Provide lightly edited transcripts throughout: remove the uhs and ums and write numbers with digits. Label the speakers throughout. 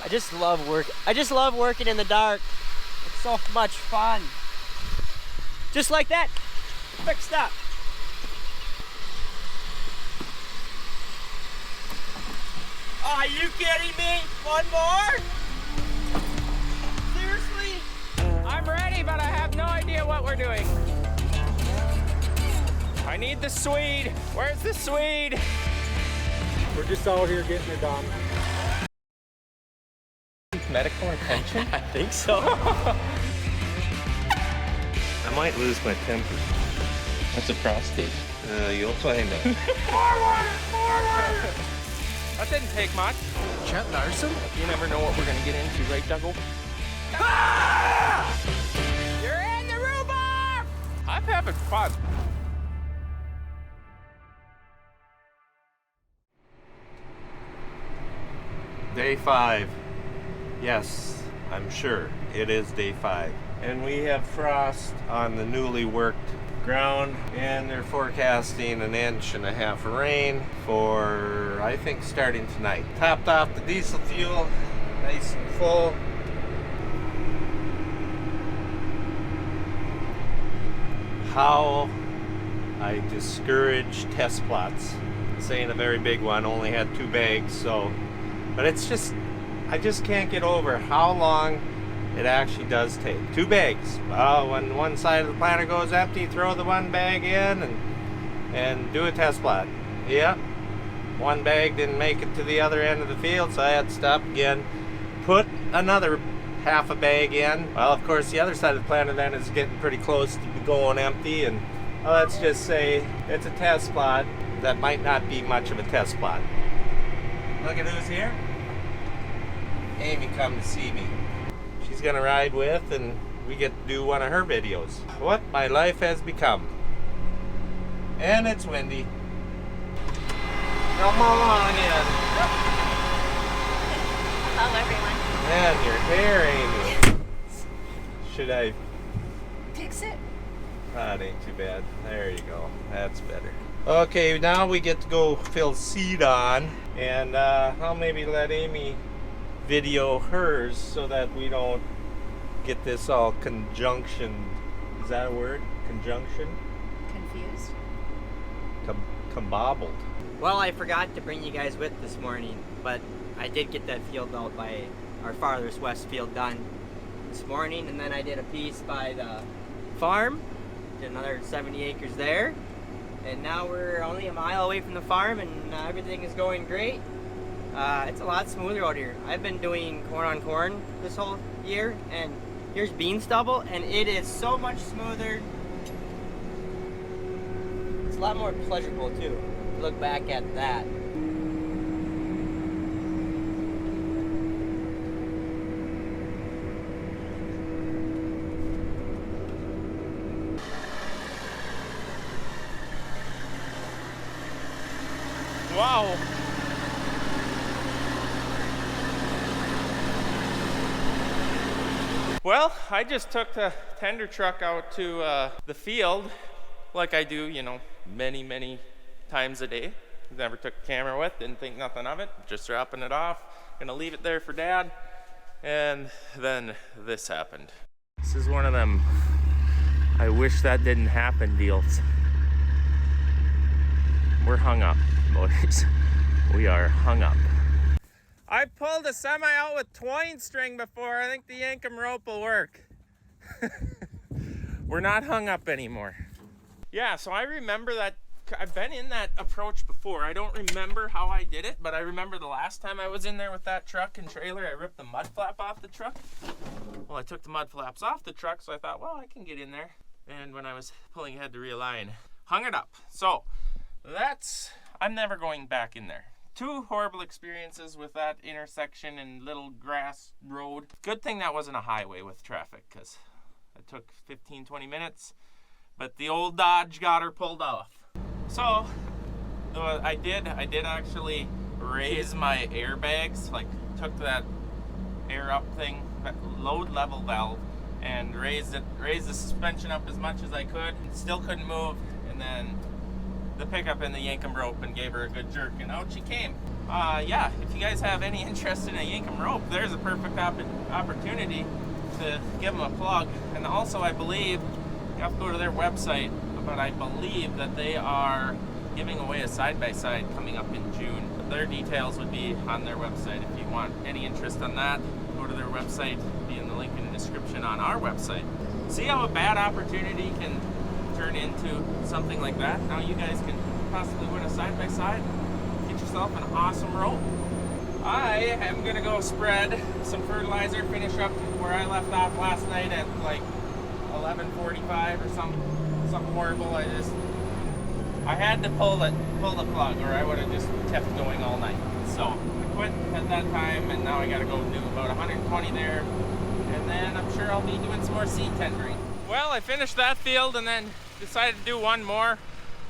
Speaker 1: I just love working in the dark. It's so much fun. Just like that. Fixed up. Are you kidding me? One more? Seriously?
Speaker 2: I'm ready, but I have no idea what we're doing. I need the Swede. Where's the Swede?
Speaker 3: We're just out here getting it done.
Speaker 2: Medical attention?
Speaker 1: I think so.
Speaker 4: I might lose my temper.
Speaker 2: What's a prostate?
Speaker 4: You'll find out.
Speaker 2: That didn't take much.
Speaker 3: Larson?
Speaker 2: You never know what we're gonna get into, right, Dougal? You're in the rhubarb! I'm having fun.
Speaker 4: Day 5. Yes, I'm sure it is day 5. And we have frost on the newly worked ground, and they're forecasting 1.5 inches of rain for, I think, starting tonight. Topped off the diesel fuel, nice and full. How I discourage test plots. This ain't a very big one, only had 2 bags, so, but it's just, I just can't get over how long it actually does take. 2 bags. Well, when one side of the planter goes empty, throw the 1 bag in and do a test plot. Yep. 1 bag didn't make it to the other end of the field, so I had to stop again. Put another half a bag in. Well, of course, the other side of the planter then is getting pretty close to going empty, and well, let's just say it's a test plot that might not be much of a test plot. Look at who's here. Amy come to see me. She's gonna ride with, and we get to do one of her videos. What my life has become. And it's windy. Come on in.
Speaker 5: Hello, everyone.
Speaker 4: Man, your hair, Amy. Should I?
Speaker 5: Fix it.
Speaker 4: That ain't too bad. There you go. That's better. Okay, now we get to go fill seed on, and I'll maybe let Amy video hers so that we don't get this all conjunction. Is that a word? Conjunction?
Speaker 5: Confused.
Speaker 4: Combobbled.
Speaker 1: Well, I forgot to bring you guys with this morning, but I did get that field out by our farthest west field done this morning, and then I did a piece by the farm, did another 70 acres there, and now we're only a mile away from the farm, and everything is going great. It's a lot smoother out here. I've been doing corn on corn this whole year, and here's bean stubble, and it is so much smoother. It's a lot more pleasurable too. Look back at that.
Speaker 2: Wow. Well, I just took the tender truck out to the field like I do, you know, many times a day. Never took the camera with, didn't think nothing of it, just dropping it off. Gonna leave it there for Dad. And then this happened. This is one of them I wish that didn't happen deals. We're hung up, boys. We are hung up. I pulled a semi out with twine string before. I think the Yankum rope will work. We're not hung up anymore. Yeah, so I remember that. I've been in that approach before. I don't remember how I did it, but I remember the last time I was in there with that truck and trailer, I ripped the mud flap off the truck. Well, I took the mud flaps off the truck, so I thought, well, I can get in there. And when I was pulling ahead to realign, hung it up. So I'm never going back in there. 2 horrible experiences with that intersection and little grass road. Good thing that wasn't a highway with traffic, because it took 15-20 minutes, but the old Dodge got her pulled off. So I did actually raise my airbags, like took that air up thing, that load level valve, and raised the suspension up as much as I could. Still couldn't move, and then the pickup and the yankum rope and gave her a good jerk, and out she came. Yeah, if you guys have any interest in a yankum rope, there's a perfect opportunity to give them a plug. And also, I believe, you have to go to their website, but I believe that they are giving away a side-by-side coming up in June. Their details would be on their website. If you want any interest on that, go to their website, be in the link in the description on our website. See how a bad opportunity can turn into something like that? Now you guys can possibly win a side-by-side, get yourself an awesome rope. I am gonna go spread some fertilizer, finish up where I left off last night at like 11:45 or something horrible. I had to pull the plug, or I would have just kept going all night. So I quit at that time, and now I gotta go do about 120 there, and then I'm sure I'll be doing some more seed tendering. Well, I finished that field and then decided to do one more.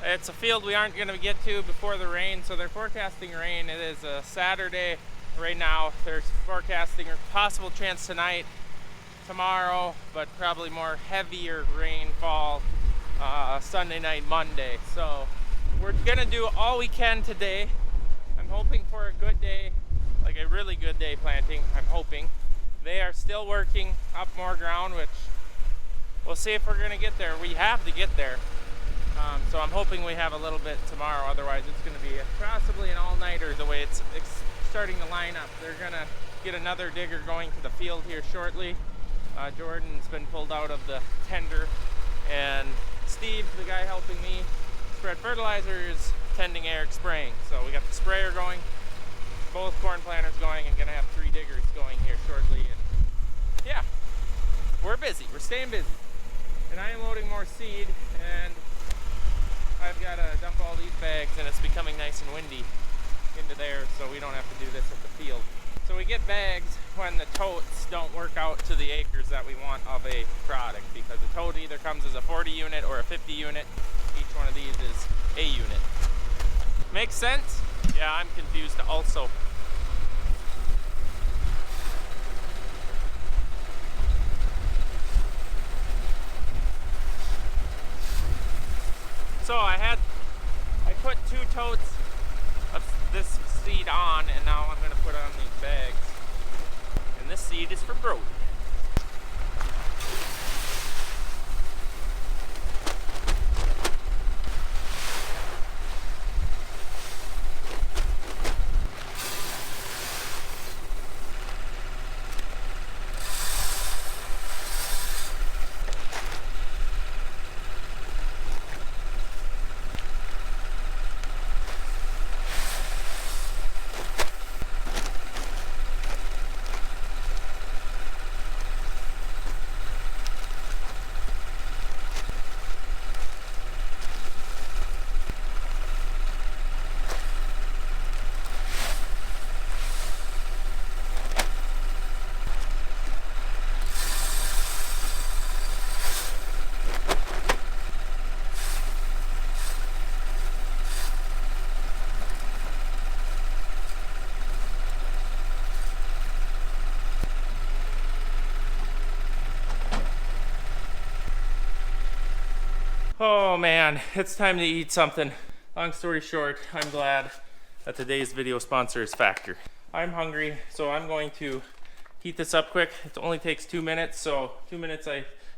Speaker 2: It's a field we aren't gonna get to before the rain, so they're forecasting rain. It is a Saturday right now. They're forecasting a possible chance tonight, tomorrow, but probably more heavier rainfall Sunday night, Monday. So we're gonna do all we can today. I'm hoping for a good day, like a really good day planting. I'm hoping. They are still working up more ground, which we'll see if we're gonna get there. We have to get there. So I'm hoping we have a little bit tomorrow. Otherwise it's gonna be possibly an all-nighter the way it's starting to line up. They're gonna get another digger going to the field here shortly. Jordan's been pulled out of the tender, and Steve, the guy helping me spread fertilizer, is tending Eric spraying. So we got the sprayer going, both corn planters going, and gonna have 3 diggers going here shortly. And yeah, we're busy, we're staying busy. And I am loading more seed, and I've got to dump all these bags, and it's becoming nice and windy into there, so we don't have to do this at the field. So we get bags when the totes don't work out to the acres that we want of a product, because a tote either comes as a 40 unit or a 50 unit. Each one of these is a unit. Makes sense? Yeah, I'm confused also. So I put 2 totes of this seed on, and now I'm gonna put on these bags. And this seed is for Brody. Oh man, it's time to eat something. Long story short, I'm glad that today's video sponsor is Factor. I'm hungry, so I'm going to heat this up quick. It only takes 2 minutes, so 2 minutes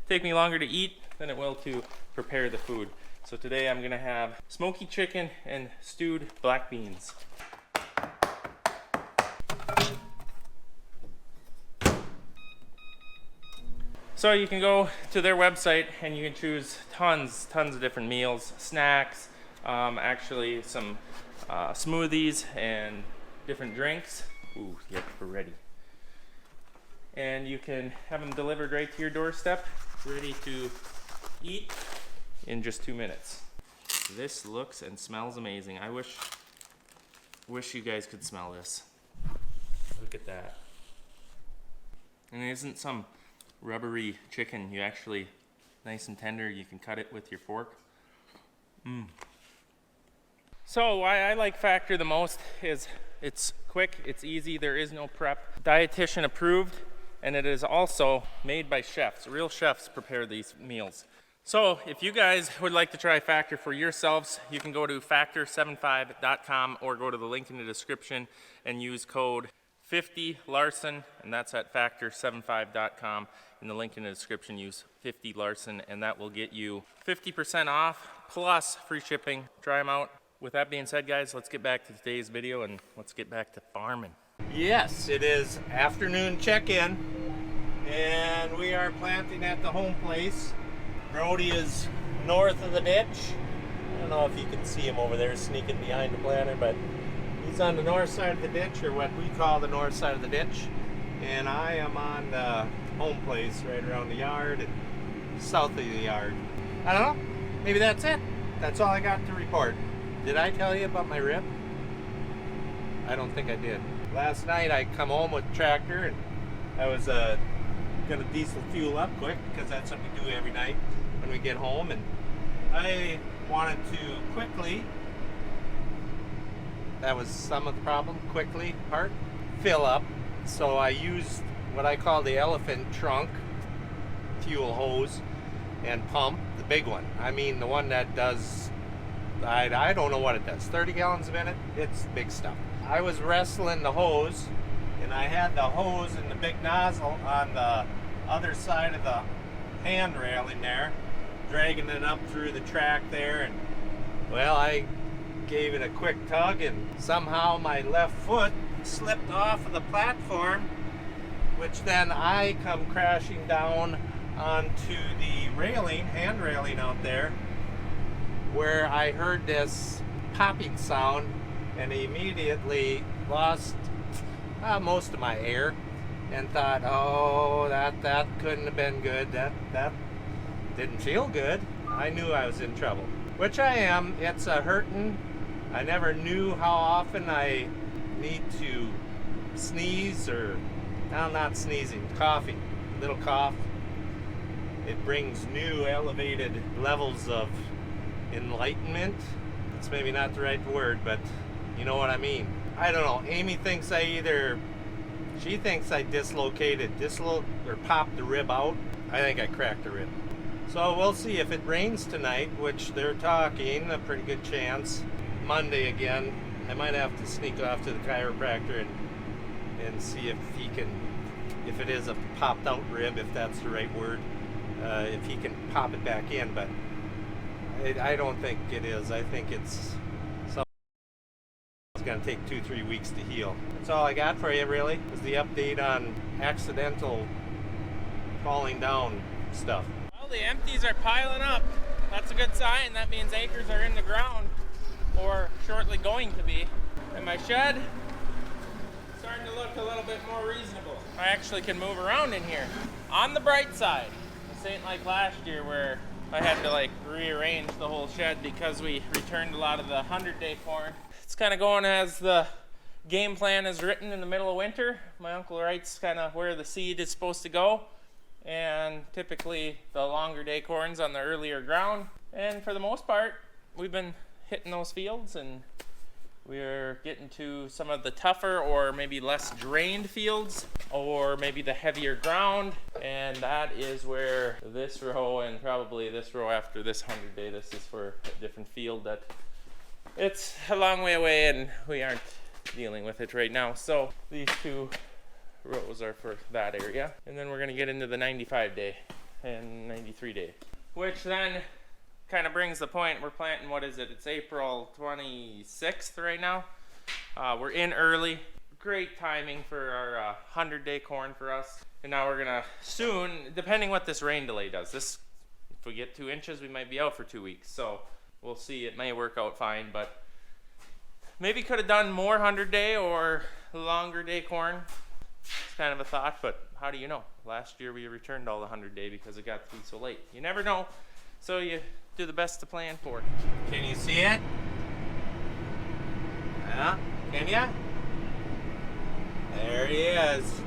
Speaker 2: take me longer to eat than it will to prepare the food. So today I'm gonna have smoky chicken and stewed black beans. So you can go to their website and you can choose tons of different meals, snacks, actually some smoothies and different drinks. Ooh, yep, we're ready. And you can have them delivered right to your doorstep, ready to eat in just 2 minutes. This looks and smells amazing. I wish you guys could smell this. Look at that. And it isn't some rubbery chicken. You actually, nice and tender, you can cut it with your fork. So why I like Factor the most is it's quick, it's easy, there is no prep. Dietitian approved, and it is also made by chefs. Real chefs prepare these meals. So if you guys would like to try Factor for yourselves, you can go to factor75.com or go to the link in the description and use code 50Larson, and that's at factor75.com. In the link in the description, use 50Larson, and that will get you 50% off plus free shipping. Try them out. With that being said, guys, let's get back to today's video and let's get back to farming.
Speaker 4: Yes, it is afternoon check-in, and we are planting at the home place. Brody is north of the ditch. I don't know if you can see him over there sneaking behind the planter, but he's on the north side of the ditch, or what we call the north side of the ditch. And I am on the home place right around the yard and south of the yard. I don't know. Maybe that's it. That's all I got to report. Did I tell you about my rib? I don't think I did. Last night I come home with the tractor and I was gonna diesel fuel up quick because that's what we do every night when we get home, and I wanted to quickly, that was some of the problem, quickly part, fill up. So I used what I call the elephant trunk fuel hose and pump, the big one. I mean the one that does, I don't know what it does, 30 gallons a minute. It's big stuff. I was wrestling the hose, and I had the hose and the big nozzle on the other side of the handrail in there, dragging it up through the track there, and well, I gave it a quick tug and somehow my left foot slipped off of the platform, which then I come crashing down onto the railing, hand railing out there, where I heard this popping sound and immediately lost most of my air and thought, oh, that couldn't have been good. That didn't feel good. I knew I was in trouble, which I am. It's a hurting. I never knew how often I need to sneeze, or now not sneezing, coughing, little cough. It brings new elevated levels of enlightenment. It's maybe not the right word, but you know what I mean. I don't know. Amy thinks she thinks I dislocated, or popped the rib out. I think I cracked the rib. So we'll see if it rains tonight, which they're talking, a pretty good chance. Monday again, I might have to sneak off to the chiropractor and see if he can, if it is a popped out rib, if that's the right word, if he can pop it back in, but I don't think it is. I think it's going to take 2-3 weeks to heal. That's all I got for you, really, is the update on accidental falling down stuff.
Speaker 2: Well, the empties are piling up. That's a good sign. That means acres are in the ground, or shortly going to be. And my shed, starting to look a little bit more reasonable. I actually can move around in here. On the bright side, this ain't like last year where I had to like rearrange the whole shed because we returned a lot of the 100-day corn. It's kind of going as the game plan is written in the middle of winter. My uncle writes kind of where the seed is supposed to go, and typically the longer day corn's on the earlier ground. And for the most part, we've been hitting those fields, and we're getting to some of the tougher or maybe less drained fields, or maybe the heavier ground, and that is where this row and probably this row after this 100-day, this is for a different field that it's a long way away and we aren't dealing with it right now. So these two rows are for that area, and then we're going to get into the 95-day and 93-day, which then kind of brings the point. We're planting, what is it? It's April 26th right now. We're in early. Great timing for our 100-day corn for us. And now we're gonna soon, depending what this rain delay does. This, if we get 2 inches, we might be out for 2 weeks. So we'll see. It may work out fine, but maybe could have done more 100-day or longer day corn. It's kind of a thought, but how do you know? Last year we returned all the 100-day because it got to be so late. You never know. So you do the best to plan for.
Speaker 4: Can you see it? Yeah? Can ya? There he is.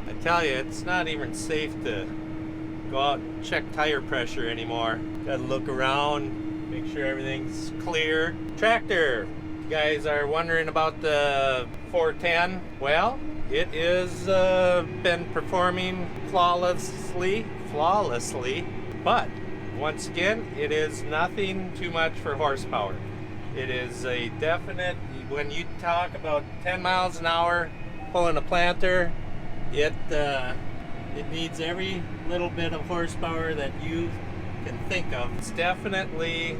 Speaker 4: I tell you, it's not even safe to go out and check tire pressure anymore. Gotta look around, make sure everything's clear. Tractor You guys are wondering about the 410. Well, it is been performing flawlessly, but once again, it is nothing too much for horsepower. It is a definite, when you talk about 10 miles an hour pulling a planter, it needs every little bit of horsepower that you can think of. It's definitely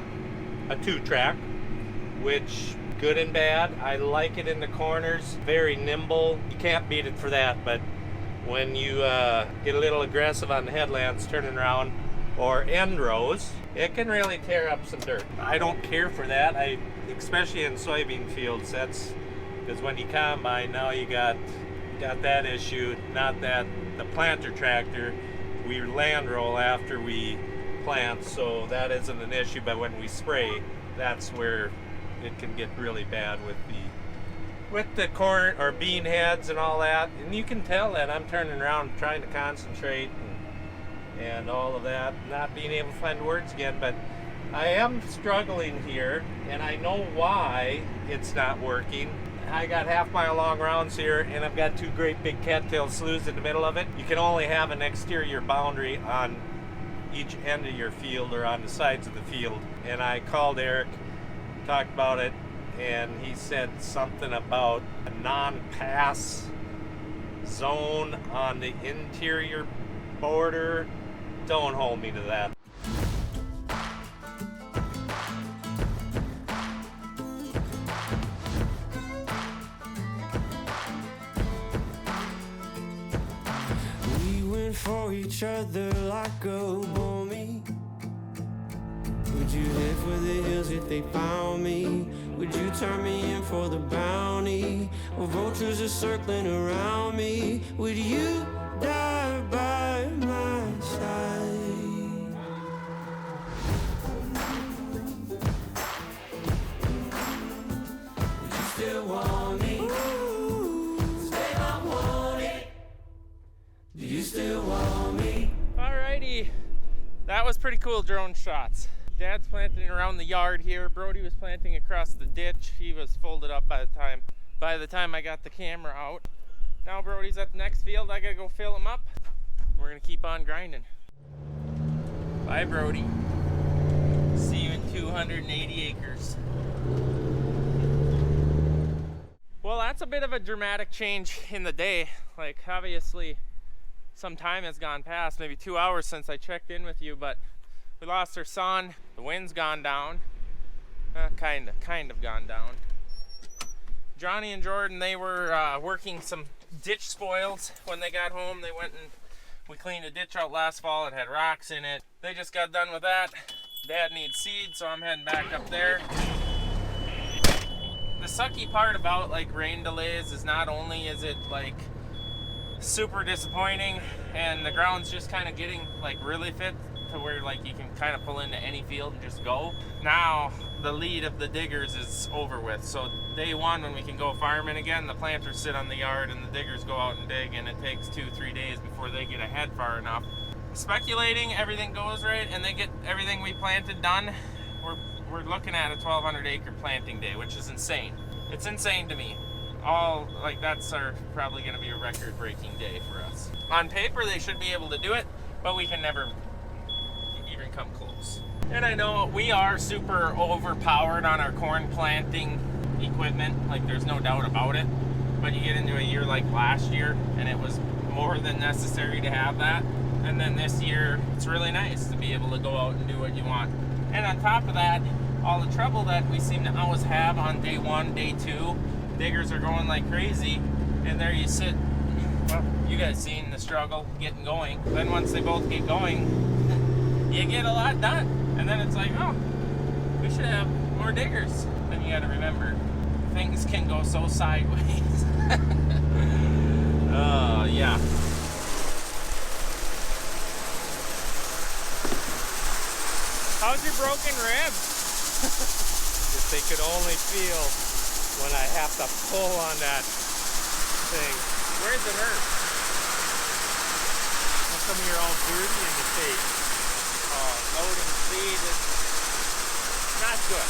Speaker 4: a 2-track, which good and bad. I like it in the corners, very nimble. You can't beat it for that, but when you get a little aggressive on the headlands, turning around, or end rows, it can really tear up some dirt. I don't care for that, especially in soybean fields. That's because when you combine, now you got that issue. Not that the planter tractor, we land roll after we plant, so that isn't an issue. But when we spray, that's where it can get really bad with the corn or bean heads and all that. And you can tell that I'm turning around trying to concentrate and all of that, not being able to find words again, but I am struggling here, and I know why it's not working. I got half-mile long rounds here, and I've got 2 great big cattail sloughs in the middle of it. You can only have an exterior boundary on each end of your field or on the sides of the field. And I called Eric, talked about it, and he said something about a non-pass zone on the interior border. Don't hold me to that.
Speaker 6: We went for each other like a bommy. Would you head for the hills if they found me? Would you turn me in for the bounty? Or vultures are circling around me? Would you die by my side? Would you still want me? Say I want it. Do you still want me?
Speaker 2: Alrighty, that was pretty cool drone shots. Dad's planting around the yard here. Brody was planting across the ditch. He was folded up by the time I got the camera out. Now Brody's at the next field. I gotta go fill him up. We're gonna keep on grinding. Bye, Brody. See you in 280 acres. Well, that's a bit of a dramatic change in the day. Like, obviously, some time has gone past, maybe 2 hours since I checked in with you, but we lost our son. The wind's gone down. Kind of gone down. Johnny and Jordan, they were working some ditch spoils when they got home. They went and we cleaned a ditch out last fall. It had rocks in it. They just got done with that. Dad needs seed, so I'm heading back up there. The sucky part about like rain delays is not only is it like super disappointing and the ground's just kind of getting like really fit to where like you can kind of pull into any field and just go. Now the lead of the diggers is over with, so day one when we can go farming again, the planters sit on the yard and the diggers go out and dig, and it takes 2-3 days before they get ahead far enough. Speculating everything goes right and they get everything we planted done, we're looking at a 1,200 acre planting day, which is insane. It's insane to me. All like that's probably going to be a record breaking day for us. On paper they should be able to do it, but we can never even come close. And I know we are super overpowered on our corn planting equipment, like there's no doubt about it, but you get into a year like last year and it was more than necessary to have that, and then this year it's really nice to be able to go out and do what you want. And on top of that, all the trouble that we seem to always have on day one, day two, diggers are going like crazy, and there you sit. Well, you guys seen the struggle getting going. Then once they both get going, you get a lot done. And then it's like, oh, we should have more diggers. Then you gotta remember, things can go so sideways. Oh, yeah. How's your broken rib?
Speaker 4: If they could only feel when I have to pull on that thing.
Speaker 2: Where's it hurt?
Speaker 4: How come you're all dirty in the face?
Speaker 2: Oh, loading seed is not good.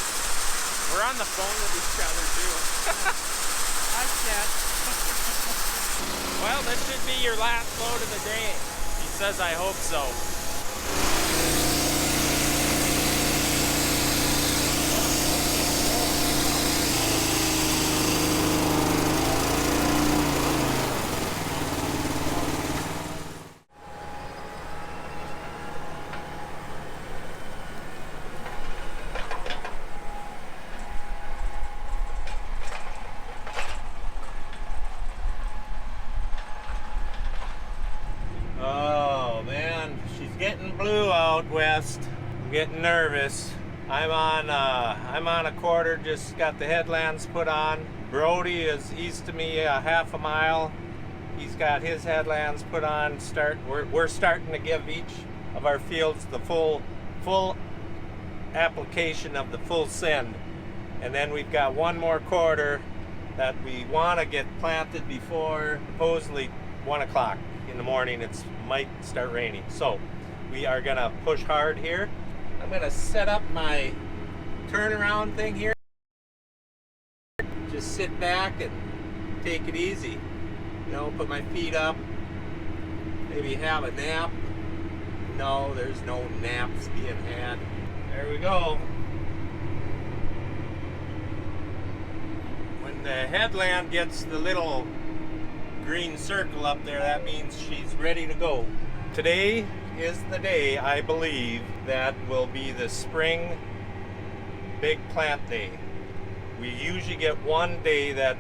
Speaker 2: We're on the phone with each other too.
Speaker 1: Hi, Chet.
Speaker 2: Well, this should be your last load of the day. He says I hope so.
Speaker 4: Oh man, she's getting blue out west. I'm getting nervous. I'm on a quarter, just got the headlands put on. Brody is east of me half a mile. He's got his headlands put on. We're starting to give each of our fields the full application of the full send. And then we've got one more quarter that we want to get planted before supposedly 1 o'clock in the morning. It might start raining, so we are gonna push hard here. I'm gonna set up my turnaround thing here. Just sit back and take it easy. You know, put my feet up, maybe have a nap. No, there's no naps being had. There we go. When the headland gets the little green circle up there, that means she's ready to go. Today is the day, I believe, that will be the spring big plant day. We usually get one day that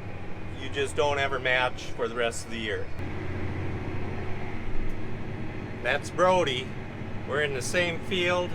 Speaker 4: you just don't ever match for the rest of the year. That's Brody. We're in the same field.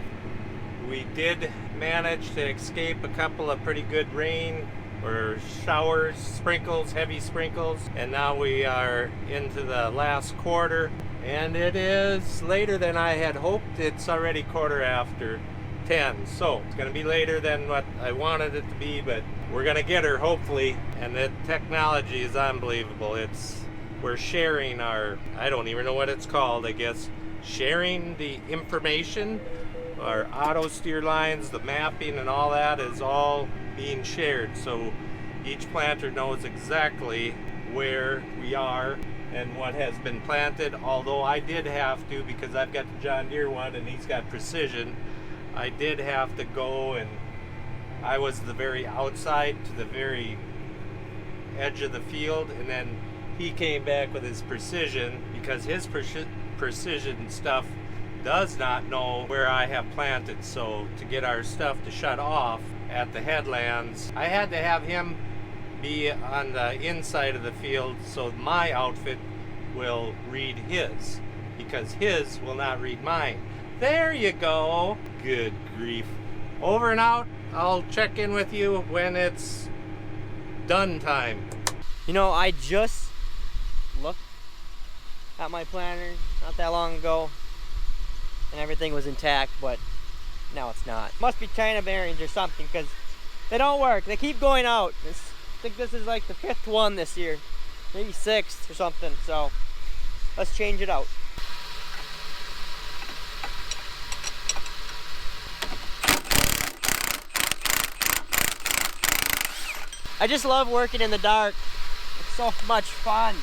Speaker 4: We did manage to escape a couple of pretty good rain or showers, sprinkles, heavy sprinkles, and now we are into the last quarter, and it is later than I had hoped. It's already 10:15, so it's going to be later than what I wanted it to be, but we're going to get her hopefully. And the technology is unbelievable. We're sharing our, I don't even know what it's called, I guess sharing the information. Our auto steer lines, the mapping and all that is all being shared, so each planter knows exactly where we are and what has been planted. Although I did have to, because I've got the John Deere one and he's got precision, I did have to go, and I was the very outside to the very edge of the field, and then he came back with his precision, because his precision stuff does not know where I have planted. So to get our stuff to shut off at the headlands, I had to have him be on the inside of the field so my outfit will read his, because his will not read mine. There you go. Good grief. Over and out. I'll check in with you when it's done time.
Speaker 1: You know, I just looked at my planter not that long ago, and everything was intact, but now it's not. Must be China bearings or something, because they don't work. They keep going out. I think this is like the 5th one this year, maybe 6th or something, so let's change it out. I just love working in the dark. It's so much fun.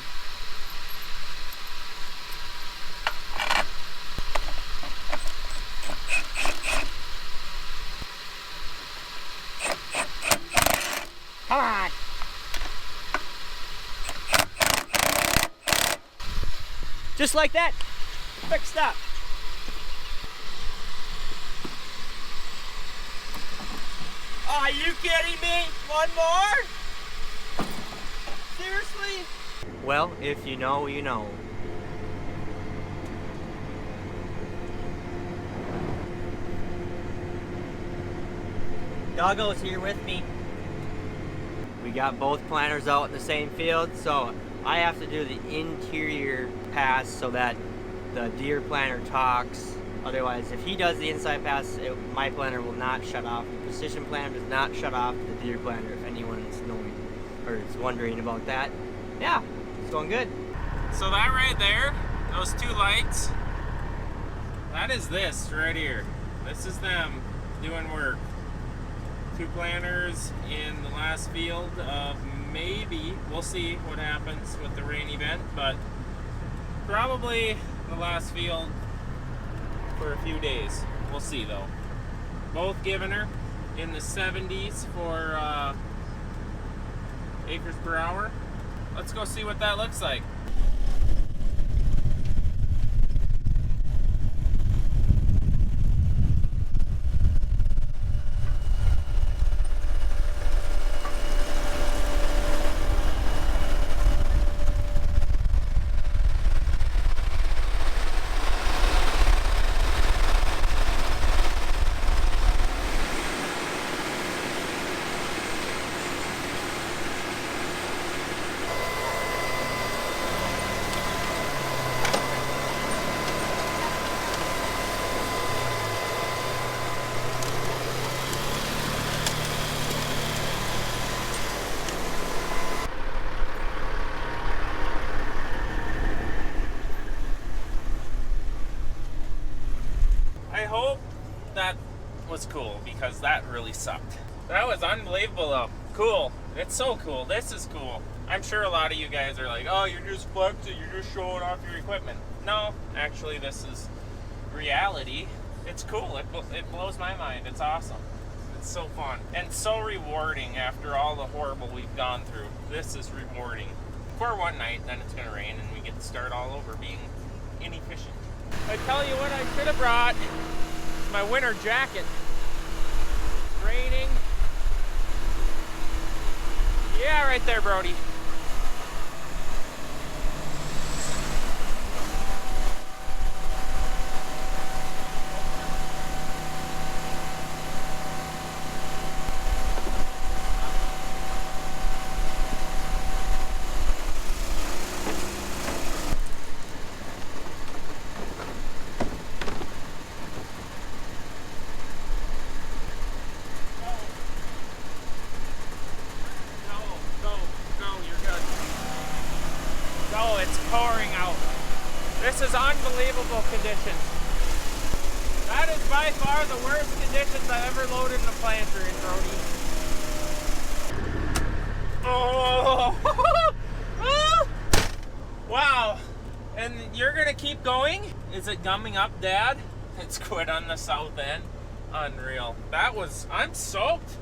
Speaker 1: Come on. Just like that. Fixed up. Are you kidding me? One more? Seriously? Well, if you know, you know. Doggo's here with me. We got both planters out in the same field, so I have to do the interior pass so that the deer planter talks. Otherwise, if he does the inside pass, my planter will not shut off. The precision planter does not shut off the deer planter, if anyone is knowing or is wondering about that. Yeah, it's going good.
Speaker 2: So that right there, those two lights, that is this right here. This is them doing work. 2 planters in the last field of maybe, we'll see what happens with the rain event, but probably the last field for a few days. We'll see though. Both giving her in the 70s for acres per hour. Let's go see what that looks like. I hope that was cool because that really sucked. That was unbelievable though. Cool. It's so cool. This is cool. I'm sure a lot of you guys are like, oh, you're just flexing, you're just showing off your equipment. No, actually this is reality. It's cool. It blows my mind. It's awesome. It's so fun and so rewarding after all the horrible we've gone through. This is rewarding. For one night, then it's gonna rain and we get to start all over being inefficient. I tell you what I should have brought, my winter jacket. It's raining. Yeah, right there, Brody. Pouring out. This is unbelievable conditions. That is by far the worst conditions I've ever loaded in a planter in, Brody. Oh! Wow. And you're gonna keep going? Is it gumming up, Dad? It's quit on the south end. Unreal. I'm soaked.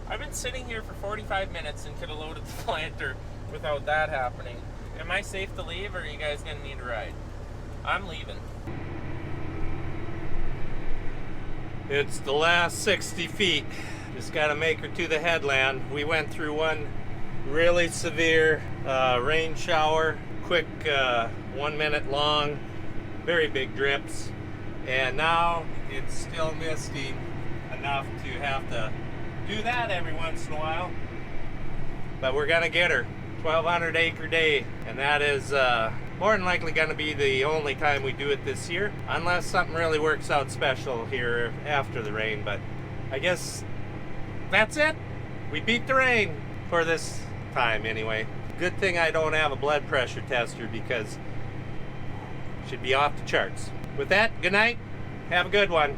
Speaker 2: I've been sitting here for 45 minutes and could have loaded the planter without that happening. Am I safe to leave, or are you guys gonna need a ride? I'm leaving.
Speaker 4: It's the last 60 feet. Just gotta make her to the headland. We went through one really severe rain shower, quick 1 minute long, very big drips. And now it's still misting enough to have to do that every once in a while. But we're gonna get her. 1,200 acre day, and that is more than likely going to be the only time we do it this year, unless something really works out special here after the rain. But I guess that's it. We beat the rain for this time anyway. Good thing I don't have a blood pressure tester because it should be off the charts. With that, good night. Have a good one.